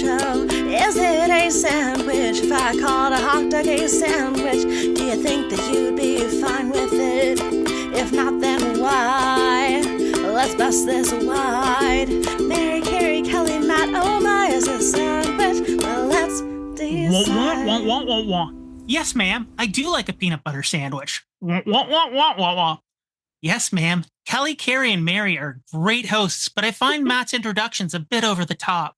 show. Is it a sandwich? If I called a hot dog a sandwich, do you think that you'd be fine with it? If not, then why? Let's bust this wide. Mary, Carrie, Kelly, Matt, oh my, is it a sandwich? Well, let's decide. Yes, ma'am. I do like a peanut butter sandwich. Yes, ma'am. Kelly, Carrie, and Mary are great hosts, but I find Matt's introductions a bit over the top.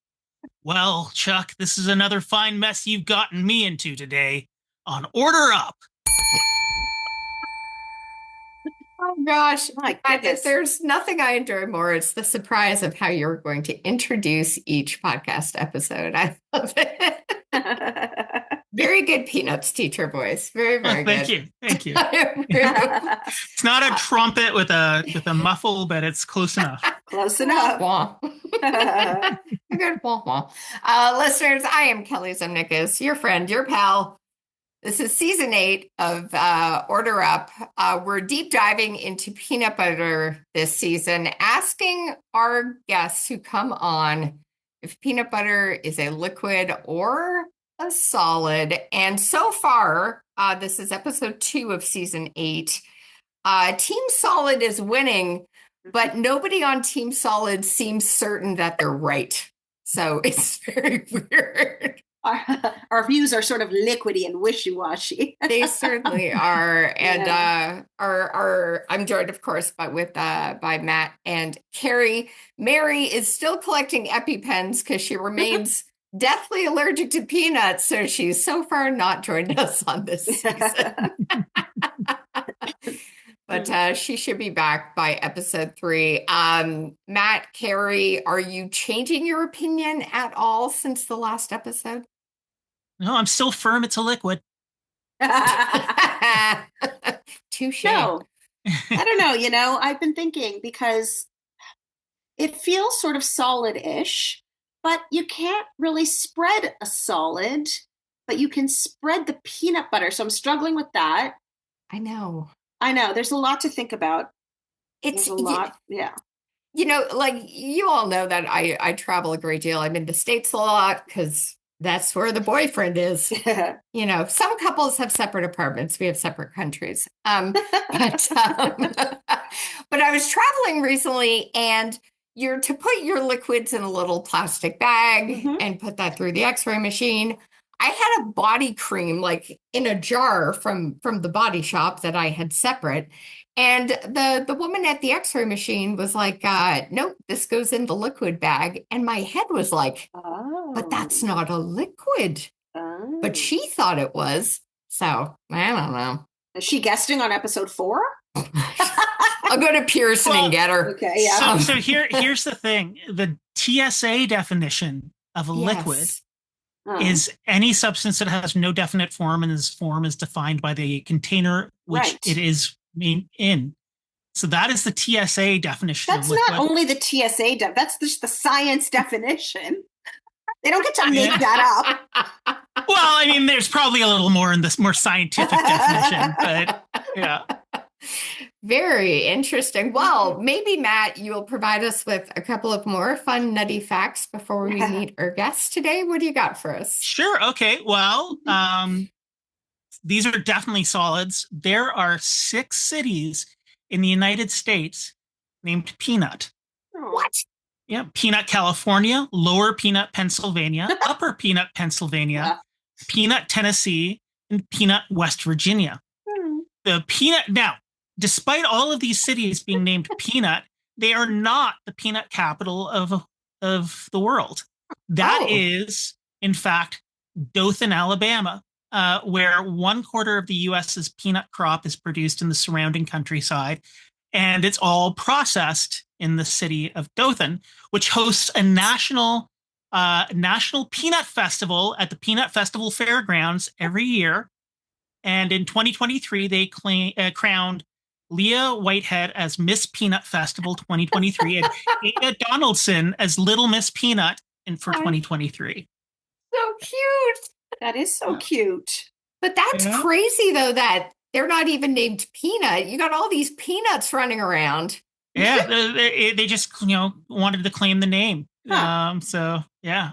Well, Chuck, this is another fine mess you've gotten me into today on Order Up. Oh gosh, my goodness. There's nothing I enjoy more. It's the surprise of how you're going to introduce each podcast episode. I love it. Very good Peanuts teacher voice. Very, very good. Thank you. It's not a trumpet with a muffle, but it's close enough. Close enough. Good. Listeners, I am Kelly Zemnikas, your friend, your pal. This is season 8 of Order Up. We're deep diving into peanut butter this season, asking our guests who come on if peanut butter is a liquid or a solid. And so far, this is episode 2 of season 8. Team Solid is winning, but nobody on Team Solid seems certain that they're right. So it's very weird. Our views are sort of liquidy and wishy-washy. They certainly are. And I'm joined, of course, by Matt and Carrie. Mary is still collecting EpiPens because she remains deathly allergic to peanuts. So she's so far not joined us on this season. But she should be back by episode 3. Matt, Carrie, are you changing your opinion at all since the last episode? No, I'm still firm. It's a liquid. Touche. No, I don't know. I've been thinking because it feels sort of solid-ish, but you can't really spread a solid, but you can spread the peanut butter. So I'm struggling with that. I know. There's a lot to think about. It's a lot. Yeah. Like you all know that I travel a great deal. I'm in the States a lot because that's where the boyfriend is. Some couples have separate apartments. We have separate countries. But I was traveling recently, and you're to put your liquids in a little plastic bag and put that through the X-ray machine. I had a body cream like in a jar from the body shop that I had separate. And the woman at the X-ray machine was like, nope, this goes in the liquid bag. And my head was like, but that's not a liquid. But she thought it was. So I don't know. Is she guesting on episode 4? I'll go to Pearson and get her. Okay, yeah. So here's the thing. The TSA definition of a liquid is any substance that has no definite form, and this form is defined by the container which it is in. So that is the TSA definition. That's not only the TSA, that's just the science definition. They don't get to make that up. Well, I mean, there's probably a little more in this more scientific definition, but yeah. Very interesting. Well, maybe, Matt, you will provide us with a couple of more fun, nutty facts before we meet our guests today. What do you got for us? Sure. Okay. Well, these are definitely solids. There are 6 cities in the United States named Peanut. What? Yeah. Peanut, California, Lower Peanut, Pennsylvania, Upper Peanut, Pennsylvania, Peanut, Tennessee, and Peanut, West Virginia. The Peanut, now, despite all of these cities being named Peanut, they are not the peanut capital of the world. That is, in fact, Dothan, Alabama, where 1/4 of the U.S.'s peanut crop is produced in the surrounding countryside, and it's all processed in the city of Dothan, which hosts a national peanut festival at the Peanut Festival Fairgrounds every year. And in 2023, they crowned Leah Whitehead as Miss Peanut Festival 2023 and Ada Donaldson as Little Miss Peanut for 2023. So cute. That is so cute. But that's crazy, though, that they're not even named Peanut. You got all these peanuts running around. Yeah, they just wanted to claim the name. So yeah.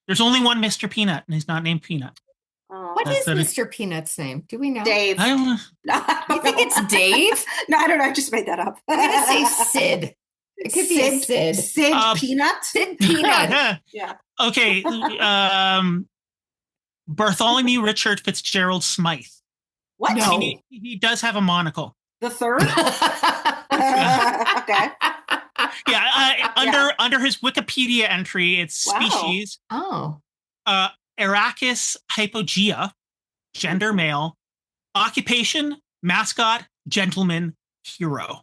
There's only one Mr. Peanut, and he's not named Peanut. What That's is what Mr. Peanut's name? Do we know? Dave. I don't know. You think it's Dave? No, I don't know. I just made that up. I'm going to say Sid. It could be a Sid. Sid Peanut? Sid Peanut. Yeah. Okay. Bartholomew Richard Fitzgerald Smythe. What? No. He does have a monocle. The third? Okay. Yeah. Under his Wikipedia entry, it's Wow. species Oh. Arachis hypogea, gender male, occupation mascot, gentleman, hero.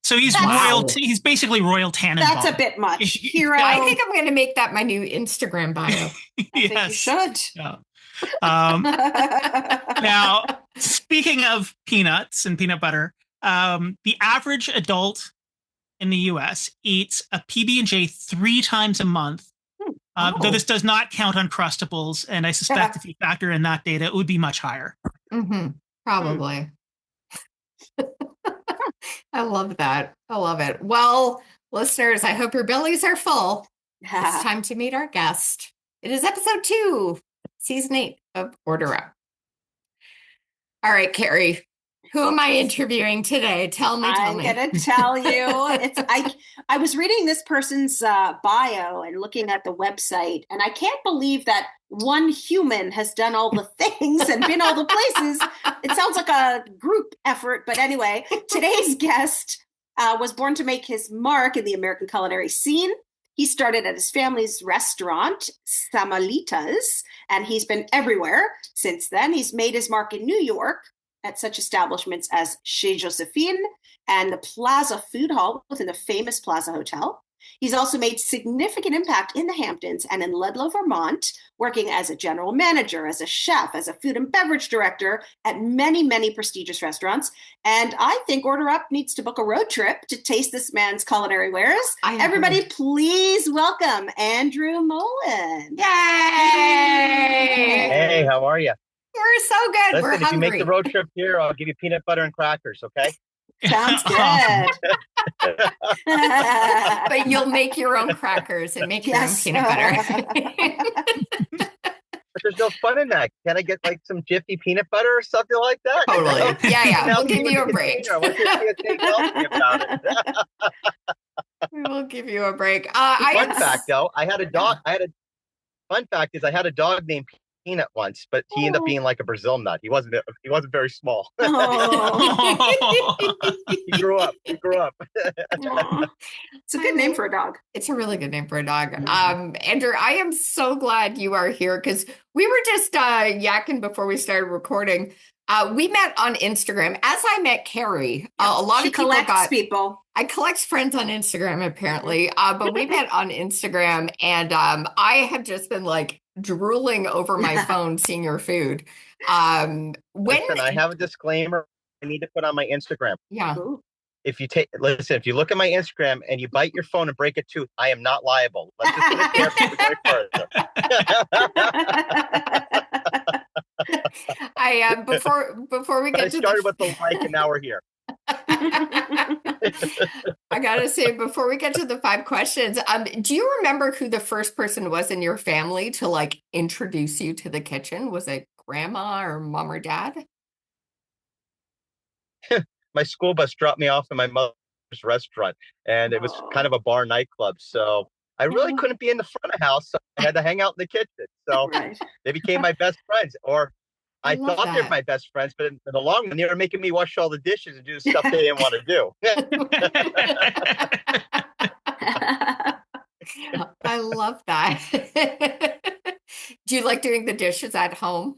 So he's Wow. royal. He's basically Royal Tannenbaum. That's a bit much. Hero. I think I'm going to make that my new Instagram bio. I think you should. Yeah. Now, speaking of peanuts and peanut butter, the average adult in the U.S. eats a PB&J 3 times a month. Though this does not count Uncrustables, and I suspect if you factor in that data, it would be much higher. Mm-hmm. Probably. I love that. I love it. Well, listeners, I hope your bellies are full. It's time to meet our guest. It is episode 2, season 8 of Order Up. All right, Carrie, who am I interviewing today? Tell me. I'm going to tell you. I was reading this person's bio and looking at the website, and I can't believe that one human has done all the things and been all the places. It sounds like a group effort, but anyway, today's guest was born to make his mark in the American culinary scene. He started at his family's restaurant, Samalitas, and he's been everywhere since then. He's made his mark in New York at such establishments as Chez Josephine and the Plaza Food Hall within the famous Plaza Hotel. He's also made significant impact in the Hamptons and in Ludlow, Vermont, working as a general manager, as a chef, as a food and beverage director at many, many prestigious restaurants. And I think Order Up needs to book a road trip to taste this man's culinary wares. Everybody, please welcome Andrew Molen. Yay! Hey, how are you? We're so good. Listen, We're if you hungry. make the road trip here, I'll give you peanut butter and crackers, okay? Sounds good. But you'll make your own crackers and make your own peanut butter. But there's no fun in that. Can I get like some Jiffy peanut butter or something like that? Totally. Yeah. Now We'll give you a break. I want you to tell me about it. We will give you a break. Fun fact, though, I had a dog named Peanut once, but he ended up being like a Brazil nut. He wasn't very small. He grew up. It's a good name for a dog. It's a really good name for a dog. Andrew, I am so glad you are here because we were just yakking before we started recording. We met on Instagram. As I met Carrie, a lot of people I collect friends on Instagram, apparently. But we met on Instagram, and I have just been like drooling over my phone seeing your food. Listen, I have a disclaimer I need to put on my Instagram. Yeah. If you look at my Instagram and you bite your phone and break a tooth, I am not liable. Let's just put it there before we go further. Before we get to started with the like, and now we're here. I gotta say, before we get to the 5 questions, do you remember who the first person was in your family to like introduce you to the kitchen? Was it grandma or mom or dad? My school bus dropped me off in my mother's restaurant, and it was kind of a bar nightclub. So I really couldn't be in the front of the house. So I had to hang out in the kitchen. So they became my best friends, or I thought they were my best friends, but in the long run, they were making me wash all the dishes and do the stuff they didn't want to do. I love that. Do you like doing the dishes at home?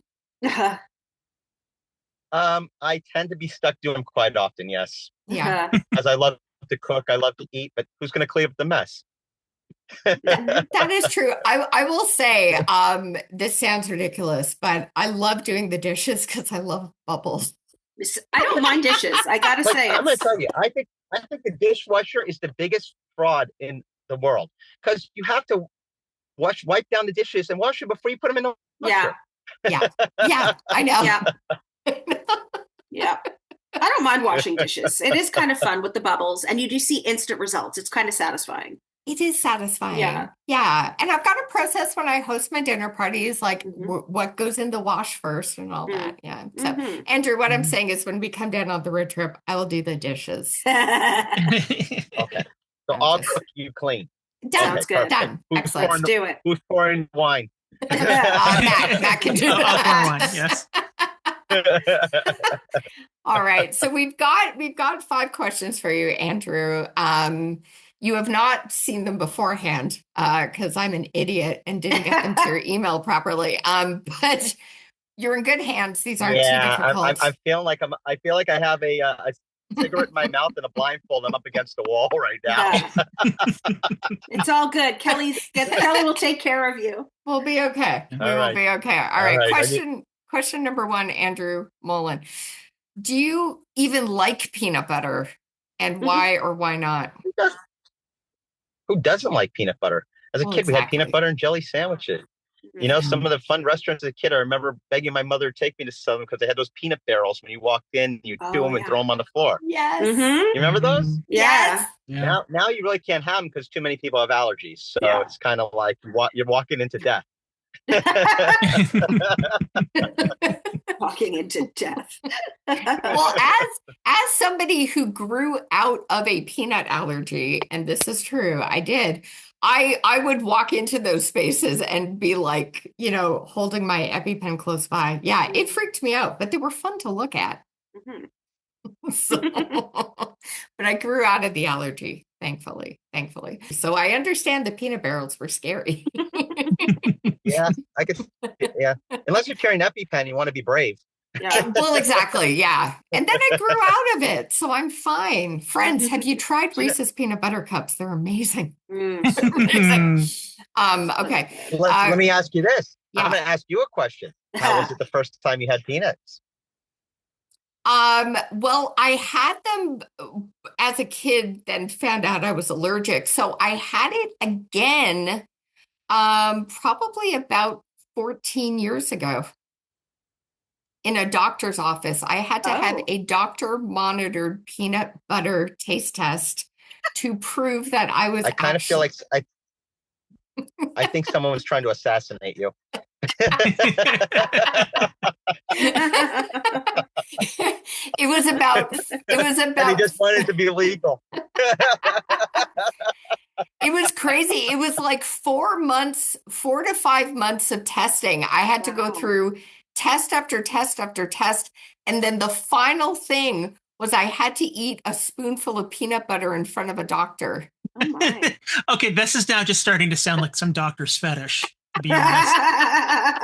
I tend to be stuck doing them quite often, yes. Yeah. As I love to cook, I love to eat, but who's going to clean up the mess? That is true. I will say, this sounds ridiculous, but I love doing the dishes because I love bubbles. I don't mind dishes. I gotta say, I'm going to tell you, I think the dishwasher is the biggest fraud in the world because you have to wipe down the dishes and wash them before you put them in the washer. Yeah, I know. Yeah. I don't mind washing dishes. It is kind of fun with the bubbles, and you do see instant results. It's kind of satisfying. It is satisfying. Yeah. Yeah. And I've got a process when I host my dinner parties, like Mhm. what goes in the wash first and all Mhm. that. Yeah. So, Mhm. Andrew, what I'm saying is when we come down on the road trip, I will do the dishes. Okay. So I'll cook, you clean. Done. Sounds good. Done. Who's Excellent. Let's do it. Who's pouring wine? Matt can do I'll pour that. wine, yes. All right. So we've got 5 questions for you, Andrew. You have not seen them beforehand because I'm an idiot and didn't get them to your email properly. But you're in good hands. These aren't too difficult. I'm feeling like I feel like I have a cigarette in my mouth and a blindfold. I'm up against the wall right now. It's all good. Kelly will take care of you. We'll be okay. We will be okay. All right. Question number 1, Andrew Molen. Do you even like peanut butter, and why or why not? Who doesn't like peanut butter? As a kid, we had peanut butter and jelly sandwiches. You know, some of the fun restaurants as a kid, I remember begging my mother to take me to some because they had those peanut barrels. When you walked in, you'd chew them and throw them on the floor. Yes. You remember those? Yes. Yeah. Now you really can't have them because too many people have allergies. So it's kind of like you're walking into death. Walking into death. Well, as somebody who grew out of a peanut allergy, and this is true, I did. I would walk into those spaces and be like, holding my EpiPen close by. Yeah, it freaked me out, but they were fun to look at. Mhm. But I grew out of the allergy, thankfully. So I understand the peanut barrels were scary. Yeah, I could. Yeah, unless you're carrying EpiPen, you want to be brave. Well, exactly. Yeah. And then I grew out of it. So I'm fine. Friends, have you tried Reese's peanut butter cups? They're amazing. Amazing. Okay. Let me ask you this. Yeah. I'm going to ask you a question. How was it the first time you had peanuts? Well, I had them as a kid, then found out I was allergic. So I had it again, probably about 14 years ago. In a doctor's office, I had to have a doctor-monitored peanut butter taste test to prove that I was. I kind of feel like I think someone was trying to assassinate you. It was about. And he just wanted to be legal. It was crazy. It was like 4 to 5 months of testing. I had to go through test after test after test. And then the final thing was I had to eat a spoonful of peanut butter in front of a doctor. Oh my. Okay, this is now just starting to sound like some doctor's fetish, to be honest.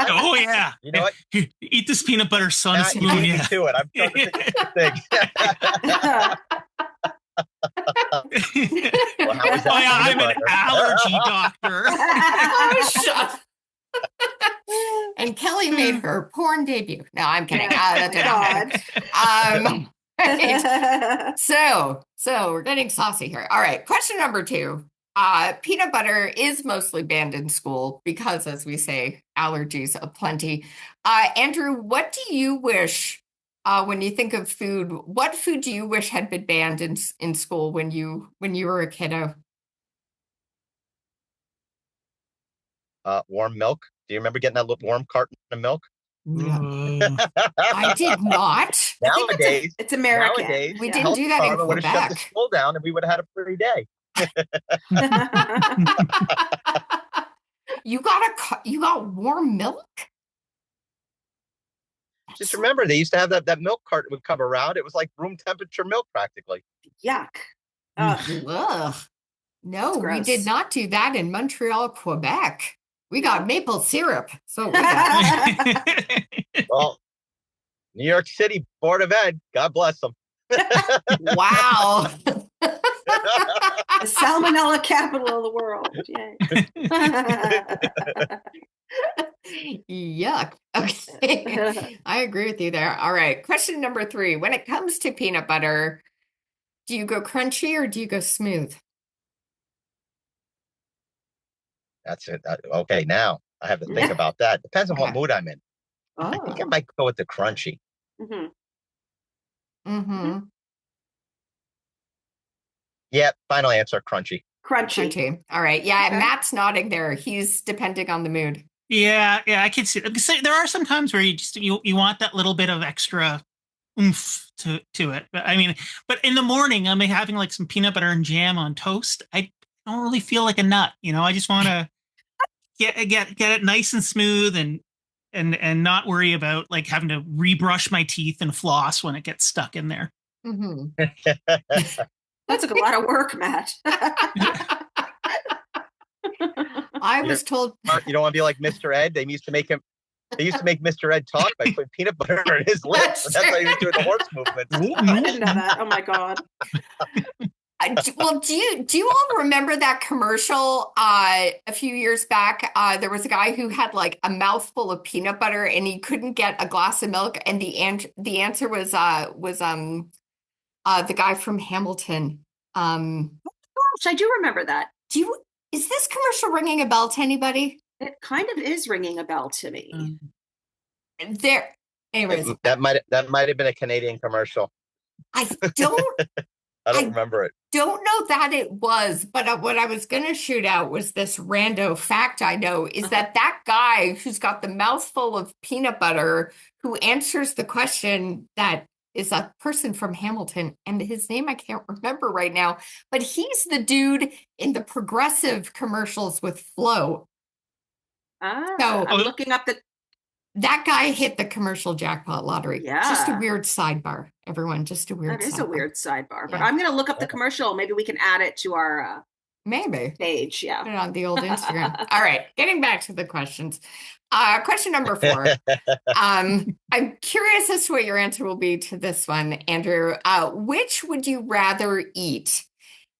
Oh, yeah. You know what? Eat this peanut butter, son. You beat me to it. I'm trying to think. Well, how was that I'm an allergy doctor. Oh, shut. And Kelly made her porn debut. No, I'm kidding. Right. So we're getting saucy here. All right. Question number 2. Peanut butter is mostly banned in school because, as we say, allergies aplenty. Andrew, what do you wish when you think of food? What food do you wish had been banned in school when you were a kiddo? Warm milk. Do you remember getting that little warm carton of milk? No. I did not. Nowadays, it's American. Nowadays, we didn't do that in would have shut the Quebec. school down, and we would have had a free day. You got warm milk? Just remember, they used to have that milk carton would come around. It was like room temperature milk, practically. Yuck. Ugh. No, we did not do that in Montreal, Quebec. We got maple syrup. So well, New York City Board of Ed, God bless them. Wow. The salmonella capital of the world. Yuck. Okay. I agree with you there. All right. Question number 3. When it comes to peanut butter, do you go crunchy or do you go smooth? That's it. Okay, now I have to think about that. Depends on what mood I'm in. I think I might go with the crunchy. Mm-hmm. Yeah, final answer, crunchy. Crunchy. All right. Yeah, Okay. Matt's nodding there. He's depending on the mood. Yeah, I can see it. Because there are some times where you want that little bit of extra oomph to it. But I mean, but in the morning, I'm having like some peanut butter and jam on toast. I don't really feel like a nut. I just want to get it nice and smooth and not worry about like having to rebrush my teeth and floss when it gets stuck in there. Mm-hmm. That's a lot of work, Matt. I was told you don't want to be like Mr. Ed. They used to make Mr. Ed talk by putting peanut butter in his lips. That's how he was doing the horse movement. I didn't know that. Oh my God. Well, do you all remember that commercial a few years back? There was a guy who had like a mouthful of peanut butter and he couldn't get a glass of milk, and the answer was the guy from Hamilton. Gosh, I do remember that. Is this commercial ringing a bell to anybody? It kind of is ringing a bell to me. Anyways, that might have been a Canadian commercial. I don't remember it. Don't know that it was, but what I was going to shoot out was this rando fact I know is that guy who's got the mouthful of peanut butter who answers the question that is a person from Hamilton, and his name I can't remember right now, but he's the dude in the Progressive commercials with Flo. So I'm looking up that guy hit the commercial jackpot lottery. Yeah. Just a weird sidebar, everyone. Just a weird That is sidebar. a weird sidebar. But I'm going to look up the commercial. Maybe we can add it to our page. Yeah. Put it on the old Instagram. All right. Getting back to the questions. Question number 4. I'm curious as to what your answer will be to this one, Andrew. Which would you rather eat?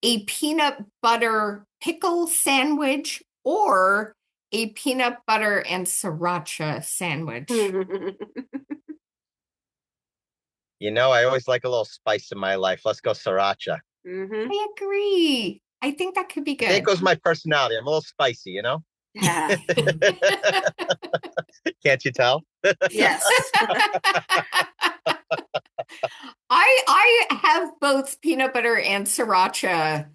A peanut butter pickle sandwich or a peanut butter and sriracha sandwich? I always like a little spice in my life. Let's go sriracha. Mm-hmm. I agree. I think that could be good. It goes my personality. I'm a little spicy, Yeah. Can't you tell? Yes. I have both peanut butter and sriracha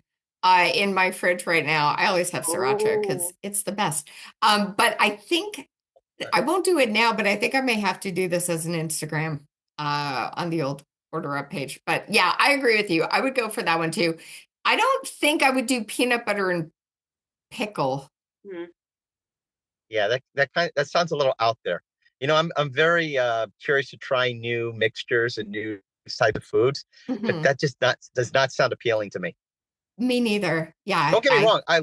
in my fridge right now. I always have sriracha because it's the best. But I think I won't do it now, but I think I may have to do this as an Instagram on the old Order Up page. But yeah, I agree with you. I would go for that one too. I don't think I would do peanut butter and pickle. Mm. Yeah, that sounds a little out there. I'm very curious to try new mixtures and new type of foods, but that just does not sound appealing to me. Me neither. Yeah. Don't get me wrong. I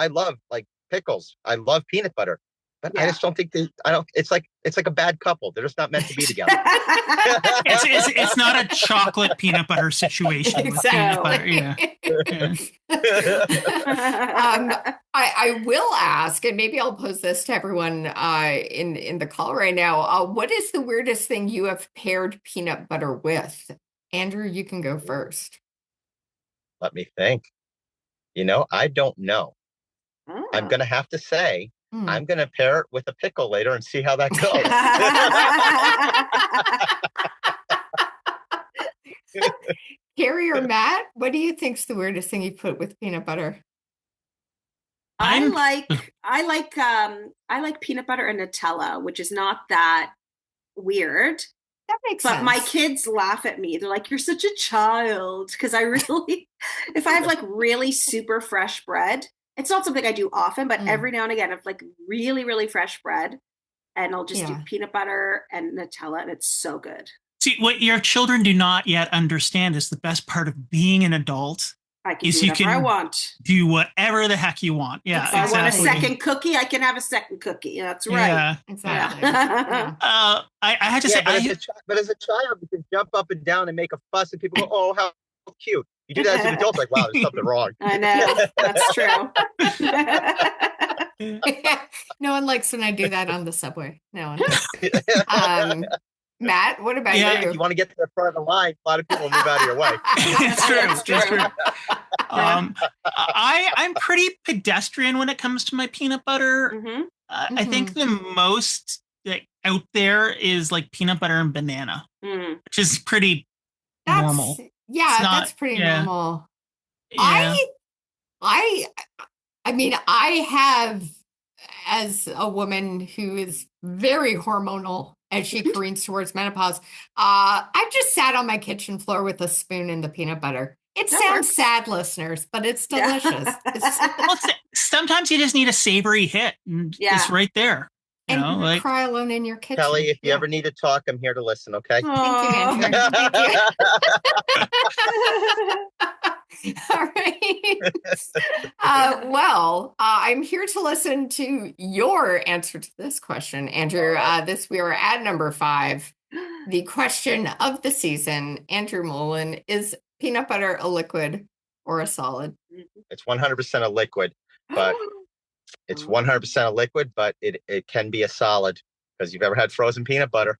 love like pickles. I love peanut butter, but I just don't think it's like a bad couple. They're just not meant to be together. It's not a chocolate peanut butter situation. Exactly. With peanut butter. Yeah. I will ask, and maybe I'll pose this to everyone in the call right now. What is the weirdest thing you have paired peanut butter with? Andrew, you can go first. Let me think. I don't know. I'm going to have to say, I'm going to pair it with a pickle later and see how that goes. Carrie or Matt, what do you think's the weirdest thing you put with peanut butter? I like peanut butter and Nutella, which is not that weird. That makes sense. But my kids laugh at me. They're like, "You're such a child." Because I really, if I have like really super fresh bread, it's not something I do often, but every now and again, I've like really, really fresh bread, and I'll just do peanut butter and Nutella, and it's so good. See, what your children do not yet understand is the best part of being an adult. I can do whatever I want. Do whatever the heck you want. Yeah, if I want a second cookie, I can have a second cookie. That's right. Yeah, exactly. Yeah. I had to say, but as a child, you can jump up and down and make a fuss, and people go, "Oh, how cute!" You do that as an adult, like, "Wow, there's something wrong." I know, that's true. No one likes when I do that on the subway. No one. Matt, what about you? If you want to get to the front of the line, a lot of people move out of your way. It's true. I'm pretty pedestrian when it comes to my peanut butter. Mm-hmm. I think the most out there is like peanut butter and banana, which is pretty normal. Yeah, that's pretty normal. Yeah. I mean, I have, as a woman who is very hormonal as she careens towards menopause, I've just sat on my kitchen floor with a spoon in the peanut butter. It sounds sad, listeners, but it's delicious. Sometimes you just need a savory hit, and it's right there. And cry alone in your kitchen. Kelly, if you ever need to talk, I'm here to listen, okay? Thank you, Andrew. Thank you. All right. Well, I'm here to listen to your answer to this question, Andrew. We are at number 5. The question of the season, Andrew Molen, is peanut butter a liquid or a solid? It's 100% a liquid, but it's 100% a liquid, but it can be a solid, because you've ever had frozen peanut butter.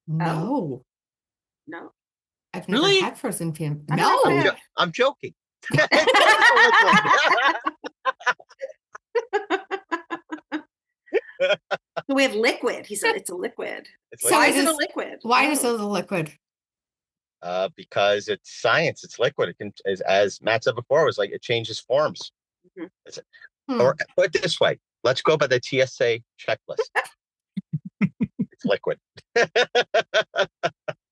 No. I've never had frozen peanut butter. No. I'm joking. So we have liquid. He said it's a liquid. Why is it a liquid? Why is it a liquid? Because it's science. It's liquid. It can, as Matt said before, it was like it changes forms. Or put it this way, let's go by the TSA checklist. It's liquid.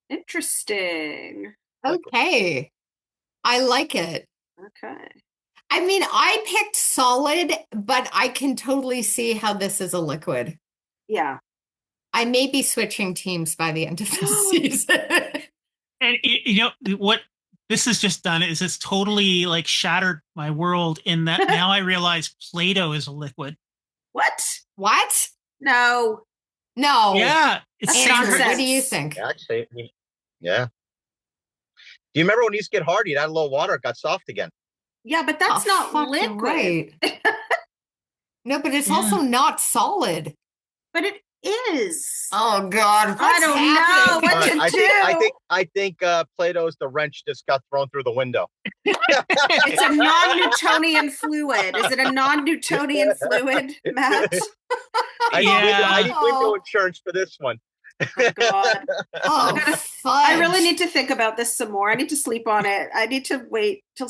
Interesting. Okay. I like it. Okay. I mean, I picked solid, but I can totally see how this is a liquid. Yeah. I may be switching teams by the end of the season. And what this has just done is it's totally like shattered my world in that now I realize Play-Doh is a liquid. What? No. Yeah. Andrew, what do you think? Actually, yeah. Do you remember when it used to get hard? You'd add a little water, it got soft again. Yeah, but that's not liquid. Right. No, but it's also not solid. But it is. Oh God! I don't know what to do. I think Play-Doh's the wrench just got thrown through the window. It's a non-Newtonian fluid. Is it a non-Newtonian fluid, Matt? I need window insurance for this one. Oh God! I really need to think about this some more. I need to sleep on it. I need to wait till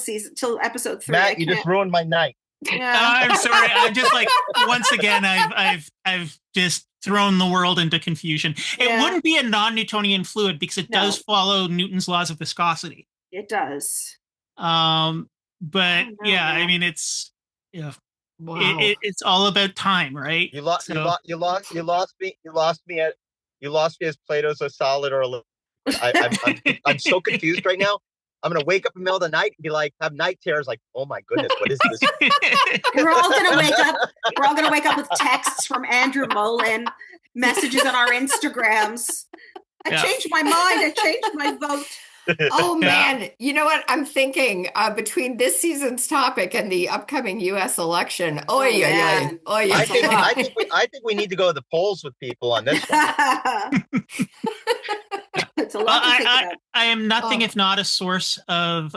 episode 3. Matt, you just ruined my night. Yeah. I'm sorry. I'm just like, once again, I've just thrown the world into confusion. It wouldn't be a non-Newtonian fluid because it does follow Newton's laws of viscosity. It does. But I mean, it's it's all about time, right? You lost me as Play-Doh's a solid or a liquid. I'm so confused right now. I'm gonna wake up in the middle of the night and be like, have night terrors, like, oh my goodness, what is this? We're all gonna wake up. We're all gonna wake up with texts from Andrew Molen, messages on our Instagrams. I changed my mind. I changed my vote. Oh man, you know what? I'm thinking between this season's topic and the upcoming U.S. election. I think we need to go to the polls with people on this one. It's a lot to think about. I am nothing if not a source of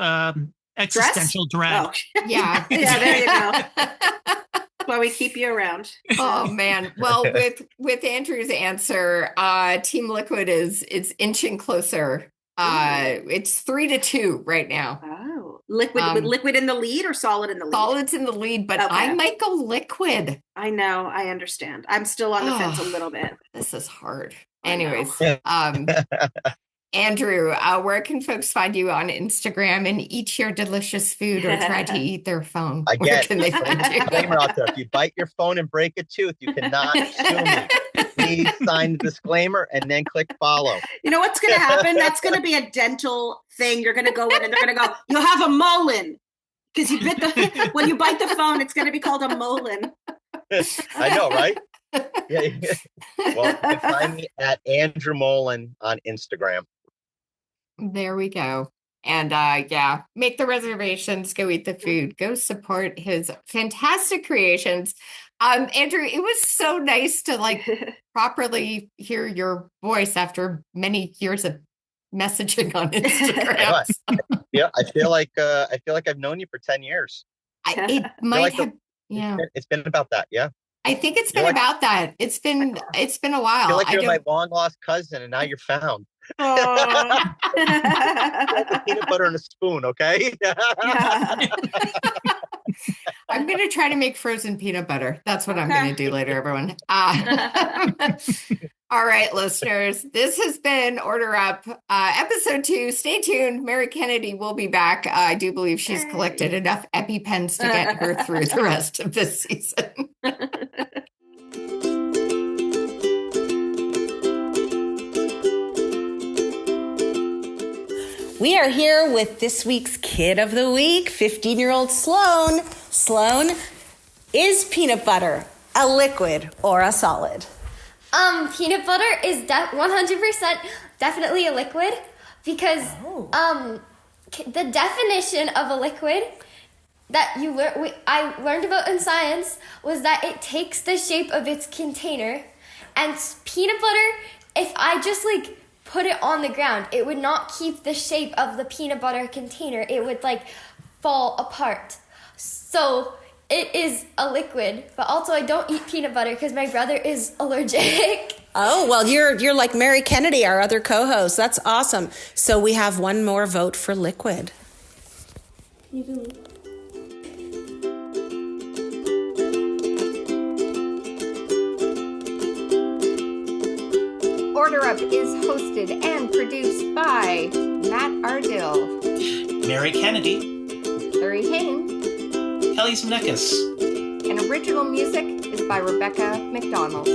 existential dread. Oh. Yeah, there you go. That's why we keep you around. Oh man. Well, with Andrew's answer, Team Liquid is inching closer. It's 3-2 right now. Oh, liquid with liquid in the lead or solid in the lead? Solid's in the lead, but I might go liquid. I know. I understand. I'm still on the fence a little bit. This is hard. Anyways, Andrew, where can folks find you on Instagram and eat your delicious food or try to eat their phone? Again, where can they find you? Disclaimer out there: if you bite your phone and break a tooth, you cannot sue me. Please sign the disclaimer and then click follow. You know what's going to happen? That's going to be a dental thing. You're going to go in and they're going to go, you have a Molen. Because you bit when you bite the phone, it's going to be called a Molen. I know, right? Yeah. Well, you can find me at Andrew Molen on Instagram. There we go. And make the reservations, go eat the food, go support his fantastic creations. Andrew, it was so nice to properly hear your voice after many years of messaging on Instagram. Yeah, I feel like I've known you for 10 years. It's been about that, yeah. I think it's been about that. It's been a while. I feel like you're my long lost cousin, and now you're found. Peanut butter and a spoon, okay? I'm going to try to make frozen peanut butter. That's what I'm going to do later, everyone. All right, listeners, this has been Order Up, episode 2. Stay tuned. Mary Kennedy will be back. I do believe she's collected enough EpiPens to get her through the rest of this season. We are here with this week's Kid of the Week, 15-year-old Sloan. Sloan, is peanut butter a liquid or a solid? Peanut butter is 100% definitely a liquid because the definition of a liquid that I learned about in science was that it takes the shape of its container, and peanut butter, if I just put it on the ground, it would not keep the shape of the peanut butter container. It would fall apart. So it is a liquid, but also I don't eat peanut butter because my brother is allergic. Oh, well, you're like Mary Kennedy, our other co-host. That's awesome. So we have one more vote for liquid. Order Up is hosted and produced by Matt Ardill, Mary Kennedy, Larry Hayden, Kelly Zemnikas. and original music is by Rebecca McDonald.